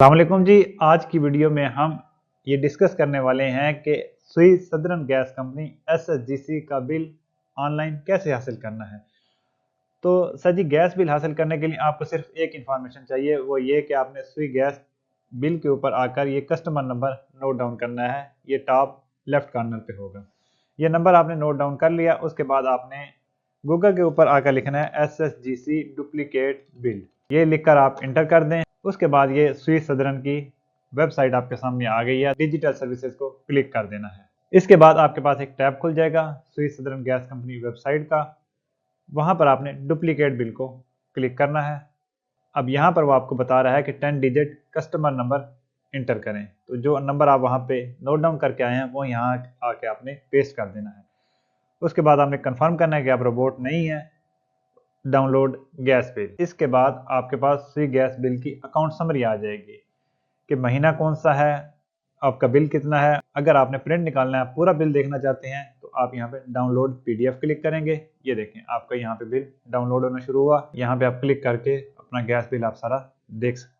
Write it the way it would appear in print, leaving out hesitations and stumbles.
अस्सलामुअलैकुम जी। आज की वीडियो में हम ये डिस्कस करने वाले हैं कि सुई सदरन गैस कंपनी SSGC का बिल ऑनलाइन कैसे हासिल करना है। तो सर जी, गैस बिल हासिल करने के लिए आपको सिर्फ एक इन्फॉर्मेशन चाहिए, वो ये कि आपने सुई गैस बिल के ऊपर आकर ये कस्टमर नंबर नोट डाउन करना है। ये टॉप लेफ्ट कॉर्नर पे होगा। ये नंबर आपने नोट डाउन कर लिया, उसके बाद आपने गूगल के ऊपर आकर लिखना है SSGC डुप्लीकेट बिल। ये लिखकर आप इंटर कर दें। उसके बाद ये सुई सदरन की वेबसाइट आपके सामने आ गई है। डिजिटल सर्विसेज को क्लिक कर देना है। इसके बाद आपके पास एक टैब खुल जाएगा सुई सदरन गैस कंपनी वेबसाइट का। वहां पर आपने डुप्लीकेट बिल को क्लिक करना है। अब यहाँ पर वो आपको बता रहा है कि 10 डिजिट कस्टमर नंबर इंटर करें। तो जो नंबर आप वहाँ पे नोट डाउन करके आए हैं वो यहाँ आके आपने पेस्ट कर देना है। उसके बाद आपने कंफर्म करना है कि आप रोबोट नहीं है। Download gas bill. इसके बाद आपके पास सुई गैस बिल की अकाउंट समरी आ जाएगी कि महीना कौन सा है, आपका बिल कितना है। अगर आपने प्रिंट निकालना है, पूरा बिल देखना चाहते हैं, तो आप यहाँ पे डाउनलोड PDF क्लिक करेंगे। ये देखें आपका यहाँ पे बिल डाउनलोड होना शुरू हुआ। यहाँ पे आप क्लिक करके अपना गैस बिल आप सारा देख सकते हैं।